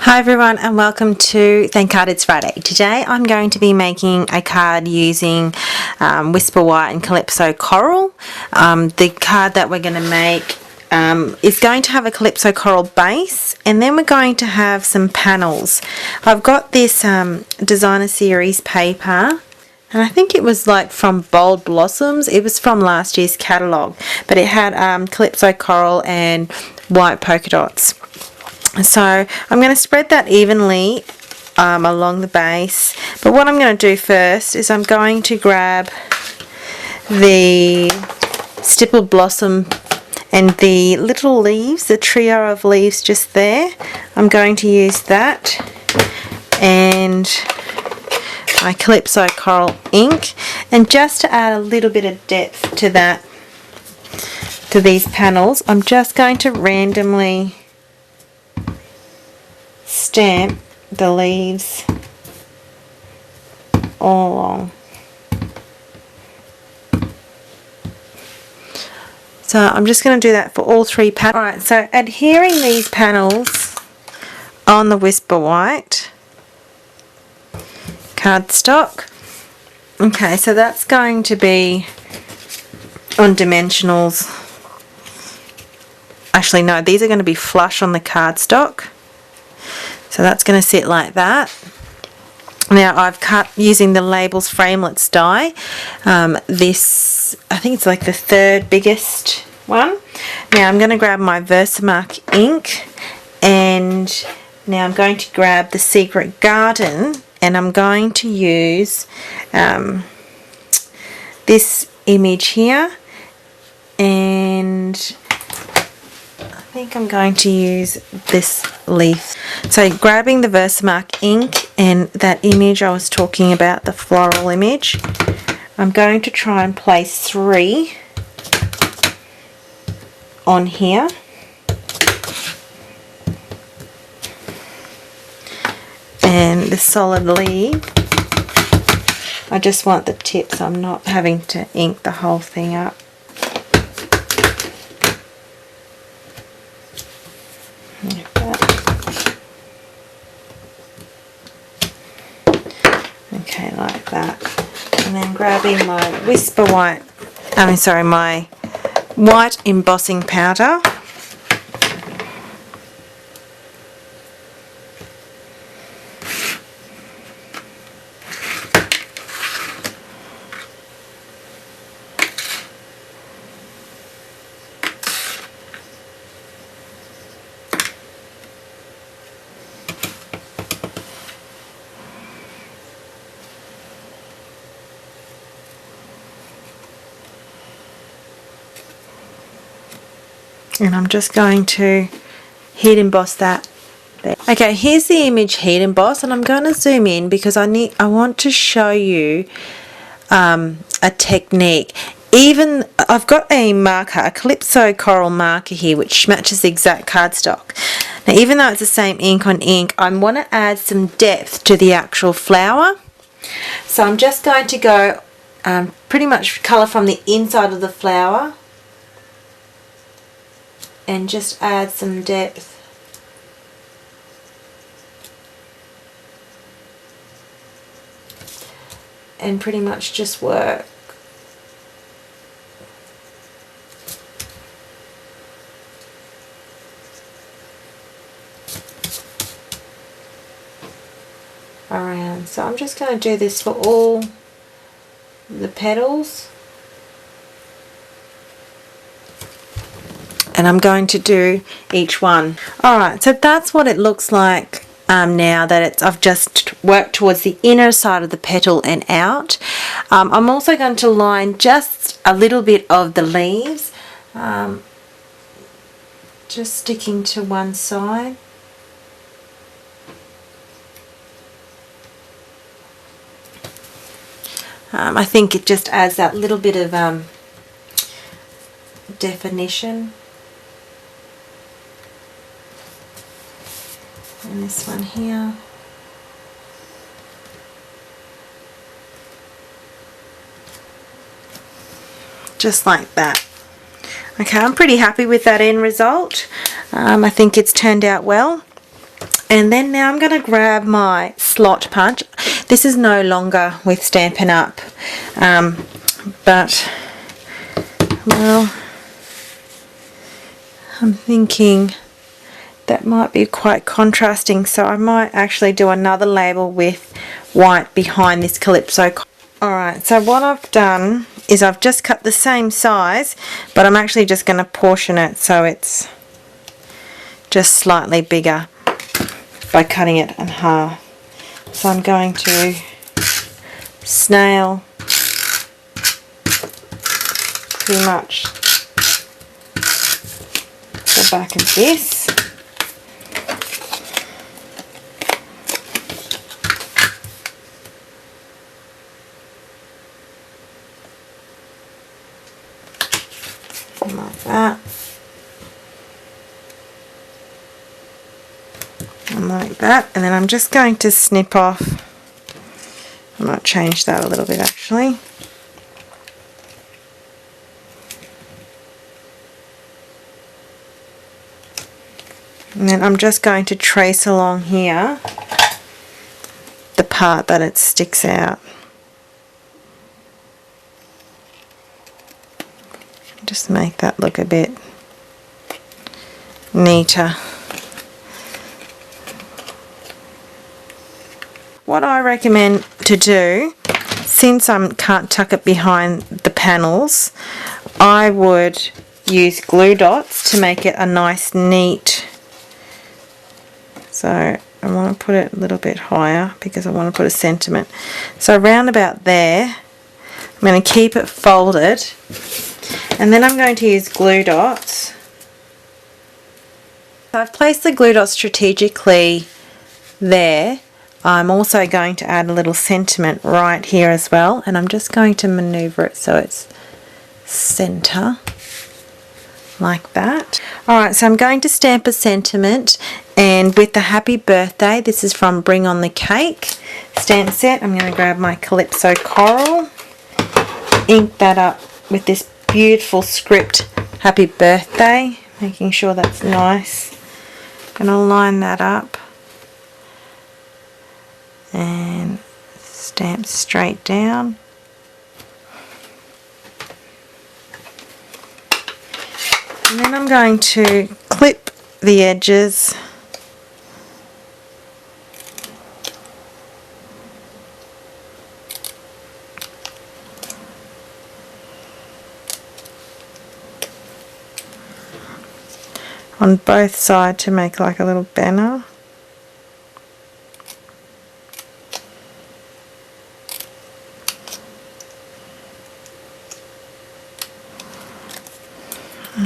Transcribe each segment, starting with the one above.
Hi everyone and welcome to Thank God It's Friday. Today I'm going to be making a card using Whisper White and Calypso Coral. The card that we're going to make is going to have a Calypso Coral base, and then we're going to have some panels. I've got this designer series paper, and I think it was like from Bold Blossoms. It was from last year's catalogue, but it had Calypso Coral and white polka dots. So I'm going to spread that evenly along the base, but what I'm going to do first is I'm going to grab the stippled blossom and the little leaves, the trio of leaves just there. I'm going to use that and my Calypso Coral ink, and just to add a little bit of depth to that, to these panels, I'm just going to randomly stamp the leaves all along. So I'm just going to do that for all three panels. Alright, so adhering these panels on the Whisper White cardstock. Okay, so that's going to be on dimensionals. Actually no, these are going to be flush on the cardstock. So that's going to sit like that. Now I've cut using the Labels Framelits die. This, I think it's like the third biggest one. Now I'm going to grab my Versamark ink, and now I'm going to grab the Secret Garden, and I'm going to use this image here, and I think I'm going to use this leaf. So grabbing the Versamark ink and that image I was talking about, the floral image, I'm going to try and place 3 on here. And the solid leaf, I just want the tip so I'm not having to ink the whole thing up. Like that. Okay, like that. And then grabbing my Whisper White, my white embossing powder. And I'm just going to heat emboss that there. Okay, here's the image heat emboss, and I'm going to zoom in because I want to show you a technique. Even I've got a marker, a Calypso Coral marker here, which matches the exact cardstock. Now, even though it's the same ink on ink, I want to add some depth to the actual flower. So I'm just going to go pretty much colour from the inside of the flower, and just add some depth. And pretty much just work. Around. So I'm just going to do this for all the petals. And I'm going to do each one. Alright, so that's what it looks like now that I've just worked towards the inner side of the petal and out. I'm also going to line just a little bit of the leaves, just sticking to one side. I think it just adds that little bit of definition. And this one here. Just like that. Okay, I'm pretty happy with that end result. I think it's turned out well. And then now I'm going to grab my slot punch. This is no longer with Stampin' Up, but, well, I'm thinking that might be quite contrasting, so I might actually do another label with white behind this Calypso. Alright, so what I've done is I've just cut the same size, but I'm actually just going to portion it so it's just slightly bigger by cutting it in half. So I'm going to snail pretty much the back of this. Like that. And like that. And then I'm just going to snip off. I might change that a little bit actually. And then I'm just going to trace along here the part that it sticks out. Just make that look a bit neater. What I recommend to do, since I can't tuck it behind the panels, I would use glue dots to make it a nice neat. So I want to put it a little bit higher because I want to put a sentiment. So around about there, I'm going to keep it folded. And then I'm going to use glue dots. So I've placed the glue dots strategically there. I'm also going to add a little sentiment right here as well, and I'm just going to maneuver it so it's center like that. Alright, so I'm going to stamp a sentiment, and with the happy birthday, this is from Bring On The Cake stamp set, I'm going to grab my Calypso Coral, ink that up with this beautiful script happy birthday, making sure that's nice. I'm going to line that up and stamp straight down. And then I'm going to clip the edges on both sides to make like a little banner.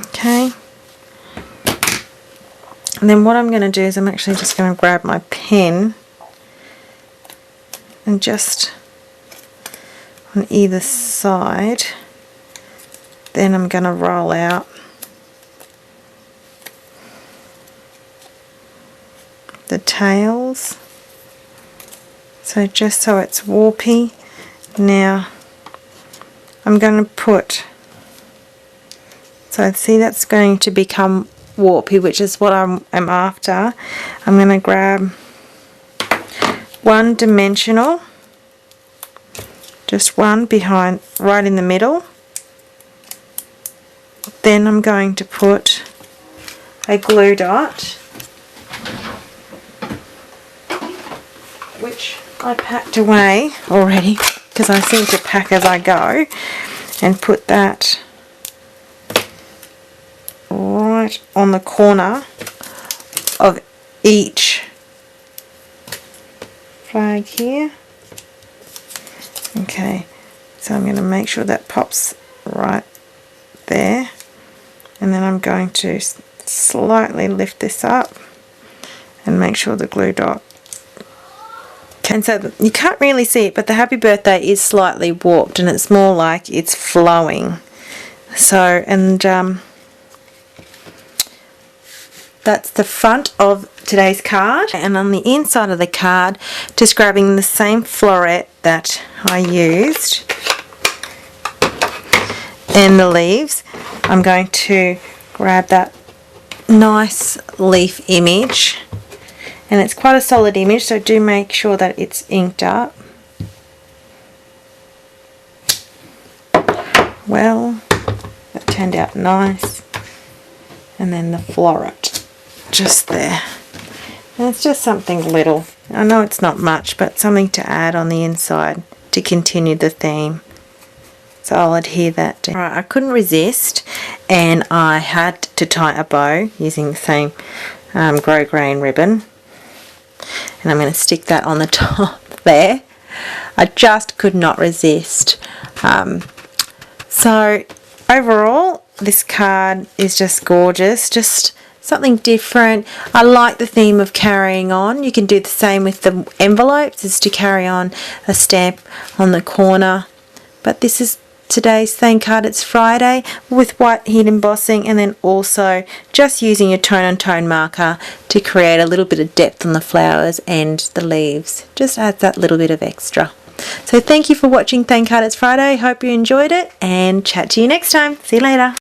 Okay, and then what I'm going to do is I'm actually just going to grab my pen and just on either side, then I'm going to roll out the tails, so just so it's warpy. Now I'm going to put, so see that's going to become warpy, which is what I'm after. I'm going to grab one dimensional, just one behind, right in the middle. Then I'm going to put a glue dot, which I packed away already because I seem to pack as I go, and put that right on the corner of each flag here. Okay, so I'm going to make sure that pops right there, and then I'm going to slightly lift this up and make sure the glue dot, and so you can't really see it, but the happy birthday is slightly warped and it's more like it's flowing. So, and that's the front of today's card, and on the inside of the card, just grabbing the same floret that I used and the leaves, I'm going to grab that nice leaf image And it's quite a solid image, so do make sure that it's inked up. Well, that turned out nice. And then the floret just there. And it's just something little. I know it's not much, but something to add on the inside to continue the theme. So I'll adhere that down. Alright, I couldn't resist, and I had to tie a bow using the same grosgrain ribbon. And I'm going to stick that on the top there. I just could not resist. So overall, this card is just gorgeous. Just something different. I like the theme of carrying on. You can do the same with the envelopes, is to carry on a stamp on the corner. But this is today's Thank Card It's Friday with white heat embossing, and then also just using your tone on tone marker to create a little bit of depth on the flowers and the leaves. Just adds that little bit of extra. So thank you for watching Thank Card It's Friday. Hope you enjoyed it, and chat to you next time. See you later.